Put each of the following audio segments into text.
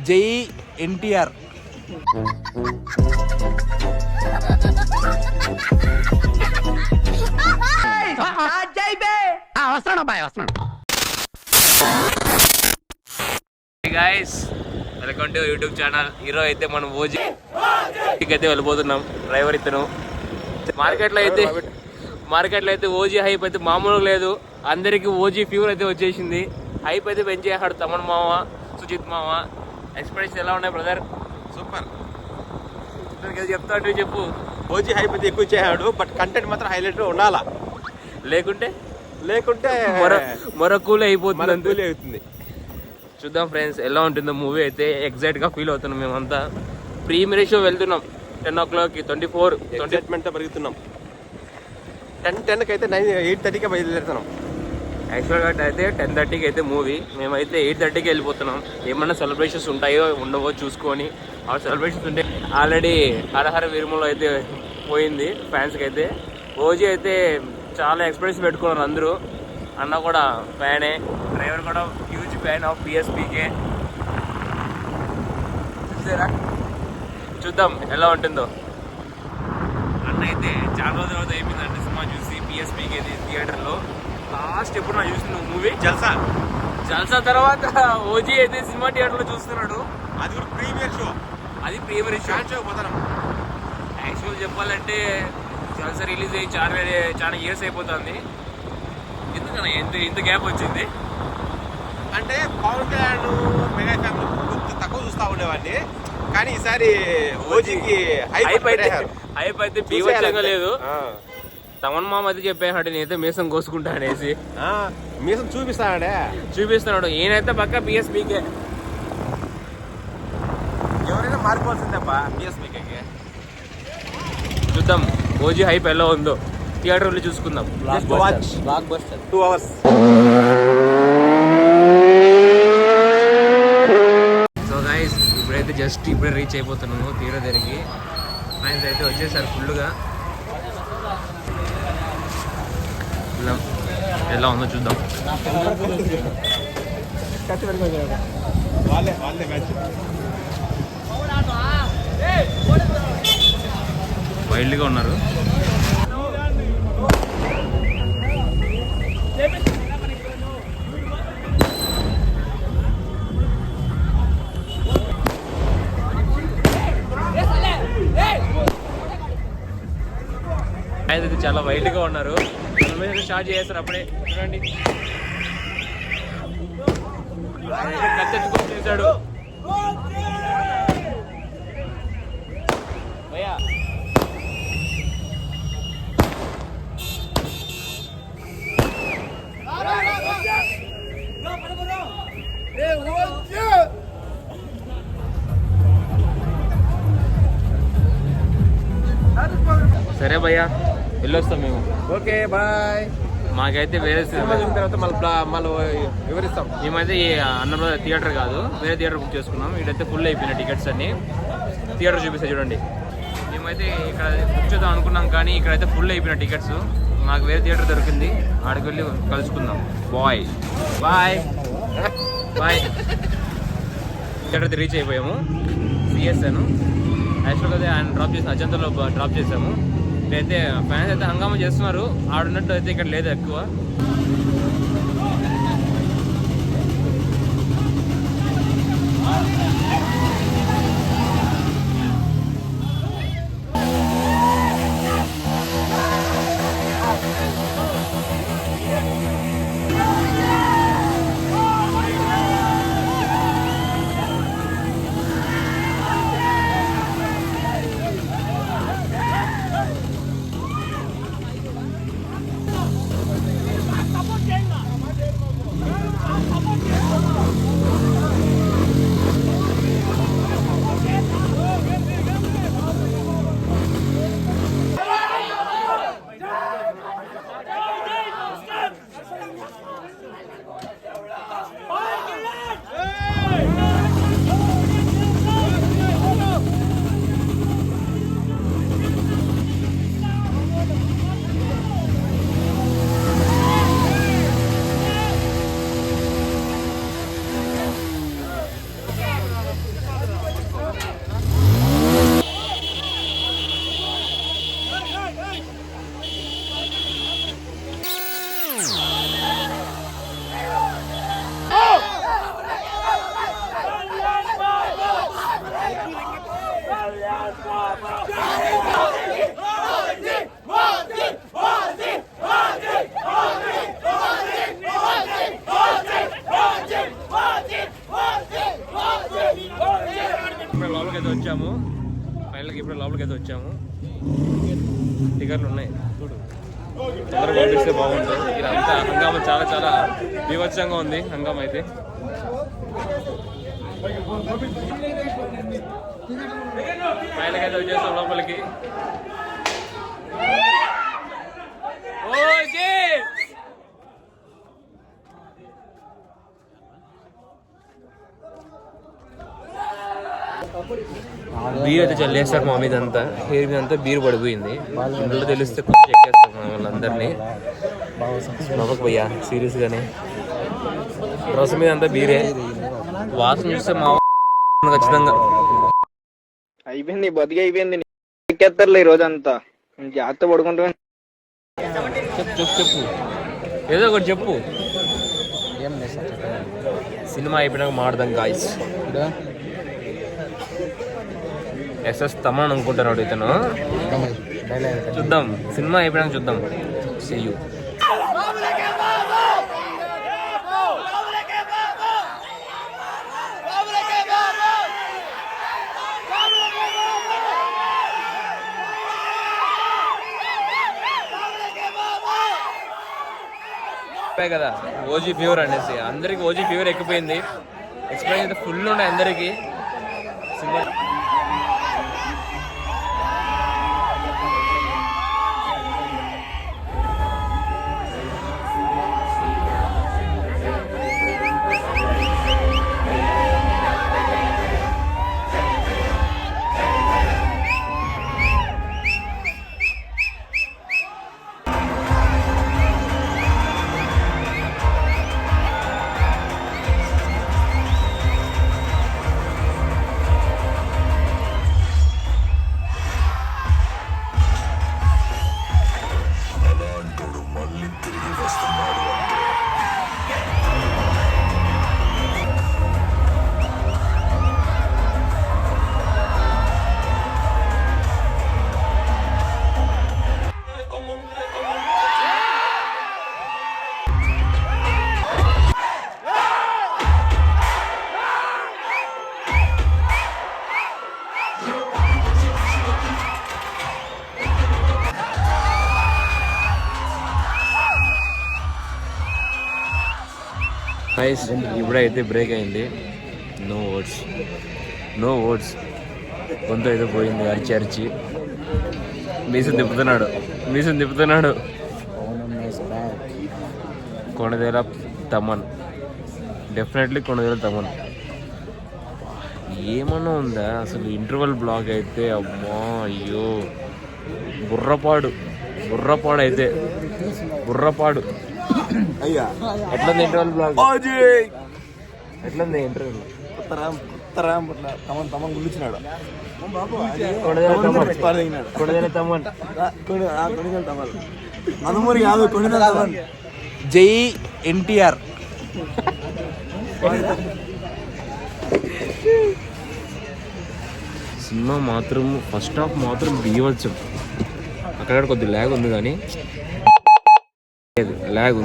జై ఎన్టీఆర్. వస్తున్నాడు బాయ్, వస్తున్నాడు. Guys, welcome to YouTube channel. Hero అయితే మనం ఓజీ అయితే వెళ్ళిపోతున్నాం. డ్రైవర్ ఇతను. మార్కెట్లో అయితే ఓజీ హైప్ అయితే మామూలుగా లేదు. అందరికి ఓజీ ఫీవర్ అయితే వచ్చేసింది. హైప్ అయితే పెంచేసాడు తమన్ మామ, సుజిత్ మామ. ఎక్స్ప్రెషన్ ఎలా ఉన్నాయి బ్రదర్? సూపర్. చెప్తాడు, చెప్పు. ఓజీ హైప్ అయితే ఎక్కువ చేశాడు, బట్ కంటెంట్ మాత్రం హైలైట్ ఉండాలా. లేకుంటే మరో కూల్ అయిపోతుంది. అవుతుంది. చూద్దాం ఫ్రెండ్స్ ఎలా ఉంటుందో మూవీ అయితే. ఎగ్జైట్గా ఫీల్ అవుతున్నాం మేమంతా. ప్రీమియర్ షో వెళ్తున్నాం 10 o'clock, 24 ఎక్సైట్మెంట్తో పెరుగుతున్నాం. 10కి అయితే 8:30కి బయలుదేరుతున్నాం. యాక్చువల్గా అయితే 10:30కి అయితే మూవీ. మేమైతే 8:30కి వెళ్ళిపోతున్నాం. ఏమన్నా సెలబ్రేషన్స్ ఉంటాయో ఉండవో చూసుకొని. ఆ సెలబ్రేషన్స్ ఉంటే ఆల్రెడీ హరహర వీరములో అయితే పోయింది ఫ్యాన్స్కి అయితే. ఓజీ అయితే చాలా ఎక్స్పీరియన్స్ పెట్టుకున్నారు అందరూ. అన్న కూడా ఫ్యానే, డ్రైవర్ కూడా హ్యూజ్ ఫ్యాన్ ఆఫ్ పిఎస్పీకే. చూసారా? చూద్దాం ఎలా ఉంటుందో. అన్న అయితే చాలా రోజుల తర్వాత అయిపోయిందంటే సినిమా చూసి పిఎస్పీకే థియేటర్లో. లాస్ట్ ఎప్పుడు నా చూసిన మూవీ జల్సా తర్వాత ఓజీ అయితే సినిమా థియేటర్లో చూస్తున్నాడు. అది కూడా ప్రీమియర్ షో. అది ప్రీమియర్ షో పోతాను. యాక్చువల్ చెప్పాలంటే జల్సా రిలీజ్ అయ్యి చాలా ఇయర్స్ అయిపోతుంది. ఎందుకన్నా ఇంత గ్యాప్ వచ్చింది అంటే పవన్ కళ్యాణ్ మెగా ఫ్యామిలీ కొంచెం తక్కువ చూస్తూ ఉండేవాడిని, కానీ ఈసారి ఓజీకి హైప్ అయితే బీవచ్చంగా లేదు. తమన్ మామ అయితే చెప్పాడు నేనైతే మీసం కోసుకుంటా అనేసి. మీసం చూపిస్తున్నాడు. ఈయనైతే పక్క పిఎస్పీకే. ఎవరైనా మారిపోవాల్సిందప్ప పిఎస్పీకే. చూద్దాం ఓజీ హైప్ ఎలా ఉందో. థియేటర్ వెళ్ళి చూసుకుందాం. Block buster 2 hours. So guys, ఇప్పుడైతే ఇప్పుడే రీచ్ అయిపోతున్నాము థియేటర్ దగ్గరికి. ఫ్యాన్స్ అయితే వచ్చేసారు ఫుల్గా. ఎలా ఉందో చూద్దాం. వైల్డ్గా ఉన్నారు. అయితే చాలా వైల్డ్గా ఉన్నారు. స్టార్ట్ చేస్తారు అప్పుడే. చూడండి, కత్తెట్టుకొని చేశాడు భయ్యా. సరే భయ్యా, వెళ్ళొస్తాం మేము. Okay bye. మాకైతే వేరే సినిమా చూసిన తర్వాత మళ్ళీ వివరిస్తాం. మేమైతే ఈ అన్నమల థియేటర్ కాదు, వేరే థియేటర్ బుక్ చేసుకున్నాం. ఇక్కడైతే ఫుల్ అయిపోయినాయి టికెట్స్ అన్ని. థియేటర్ చూపిస్తాయి చూడండి. మేమైతే ఇక్కడ బుక్ చేద్దాం అనుకున్నాం, కానీ ఇక్కడైతే ఫుల్ అయిపోయిన టికెట్స్. మాకు వేరే థియేటర్ దొరికింది, ఆడికి వెళ్ళి కలుసుకుందాం. బాయ్ థియేటర్ అయితే రీచ్ అయిపోయాము. సిఎస్ఎన్ యాక్చువల్గా అయితే ఆయన డ్రాప్ చేసిన అజంతాలో డ్రాప్ చేసాము. ఇక్కడైతే ఫ్యాన్స్ అయితే హంగామా చేస్తున్నారు. ఆడున్నట్టు అయితే ఇక్కడ లేదు ఎక్కువ. లోపలికి అయితే వచ్చాము. టికెట్లు ఉన్నాయి చూడు, తొందరగా పంపిస్తే బాగుంటుంది. ఇక్కడ అంతా హంగామా చాలా చాలా బీభత్సంగా ఉంది. హంగామా అయితే పైనకైతే వచ్చేస్తాం లోపలికి. బీర్ అయితే చల్లేస్తారు మా మీద అంతా, హెయిర్ మీద అంతా బీర్ పడిపోయింది. ఇంట్లో తెలిస్తే కొంచెం ఎక్కేస్తాం వాళ్ళందరినీ. నవ్వకు పోయా సీరియస్గానే, డ్రెస్ మీద అంతా బీరే. వాసన చూస్తే మా ఖచ్చితంగా అయిపోయింది, బతికి అయిపోయింది. ఎక్కేస్తారులే ఈ రోజు అంతా, జాగ్రత్త పడుకుంటా. చెప్పు ఏదో ఒకటి చెప్పు. సినిమా అయిపోయినాక మాడదాం గాయ్స్. ఎస్ఎస్ తమన్ అనుకుంటున్నాడు ఇతను. చూద్దాం, సినిమా అయిపోయినాక చూద్దాం. See you. కదా ఓజీ ఫీవర్ అనేసి అందరికి ఓజీ ఫీవర్ ఎక్కిపోయింది. ఎక్స్ప్లెయిన్ అయితే ఫుల్ ఉన్నాయి అందరికి. Cinema nice. ఇప్పుడైతే బ్రేక్ అయింది. No words. కొంత అయితే పోయింది అరిచి అరిచి. మీసం తిప్పుతున్నాడు. కొణదేల తమన్, డెఫినెట్లీ కొణదేల తమన్. ఏమన్నా ఉందా అసలు? ఇంటర్వల్ బ్లాగ్ అయితే అమ్మా అయ్యో, బుర్రపాడు అయితే బుర్రపాడు. ఎట్లుంది ఇంటర్వల్ బ్లాగ్? ఎట్లుంది ఇంటర్వల్? తమన్ గుర్చినాడు. అనుమూరి కాదు, జై ఎన్టీఆర్. సినిమా మాత్రం ఫస్ట్ హాఫ్ మాత్రం బీవచ్చం. అక్కడ కొద్దిగా ల్యాగ్ ఉంది, కానీ ల్యాగ్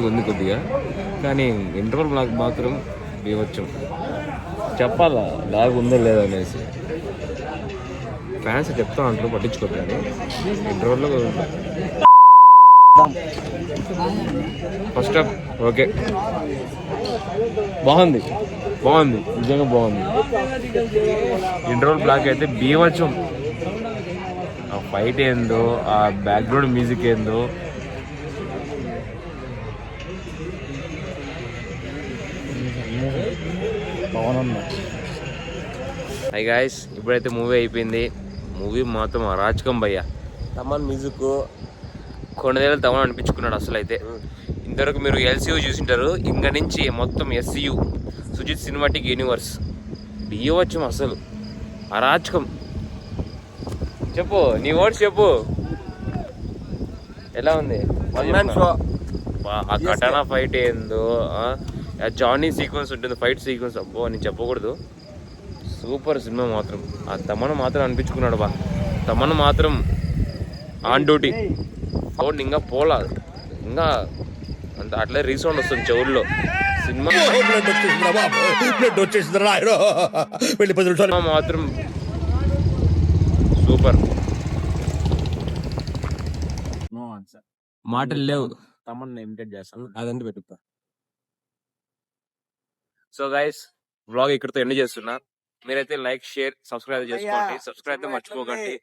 ఉంది కొద్దిగా. కానీ ఇంటర్వల్ బ్లాగ్ మాత్రం బీవచ్చం. చెప్పాలా ల్యాగ్ ఉందో లేదో అనేసి. ఫ్యాన్స్ చెప్తా అంటారు, పట్టించుకోవాలి. ఇంటర్వల్లో ఫస్ట్ హాఫ్ ఓకే, బాగుంది నిజంగా బాగుంది. ఇంటర్వల్ బ్లాక్ అయితే బీవచ్చం. ఆ ఫైట్ ఏందో, ఆ బ్యాక్గ్రౌండ్ మ్యూజిక్ ఏందో. హై గాయ్స్, ఇప్పుడైతే మూవీ అయిపోయింది. మూవీ మాత్రం అరాచకం భయ్య. తమన్ మ్యూజిక్ కొనదేళ్ళ తమన్ అనిపించుకున్నాడు అసలు అయితే. ఇంతవరకు మీరు ఎల్సీయూ చూసింటారు, ఇంక నుంచి మొత్తం ఎస్సీయూ, సుజిత్ సినిమాటిక్ యూనివర్స్. బియ్యవచ్చు అసలు అరాచకం. చెప్పు నీ వర్డ్స్ చెప్పు, ఎలా ఉంది? ఆ కటానా ఫైట్ ఏందో, జానీ సీక్వెన్స్ ఉంటుంది, ఫైట్ సీక్వెన్స్, అబ్బో నేను చెప్పకూడదు. సూపర్ సినిమా మాత్రం. ఆ తమను మాత్రం అనిపించుకున్నాడు బా. తమను మాత్రం ఆన్ డ్యూటీ. సౌండ్ ఇంకా పోలా, ఇంకా అంత అట్లే రీసౌండ్ వస్తుంది చెవుల్లో. సినిమా మాత్రం సూపర్. No answer. మాటలు లేవు. తమన్ ఇమిటేట్ చేస్తాను. అదంతా పెట్టుతా. సో గైస్ వ్లాగ్ ఇక్కడితో ఎండ్ చేస్తున్నా. మీరైతే లైక్ షేర్ సబ్స్క్రైబ్ చేసుకోండి. సబ్స్క్రైబ్ అయితే మర్చిపోకండి.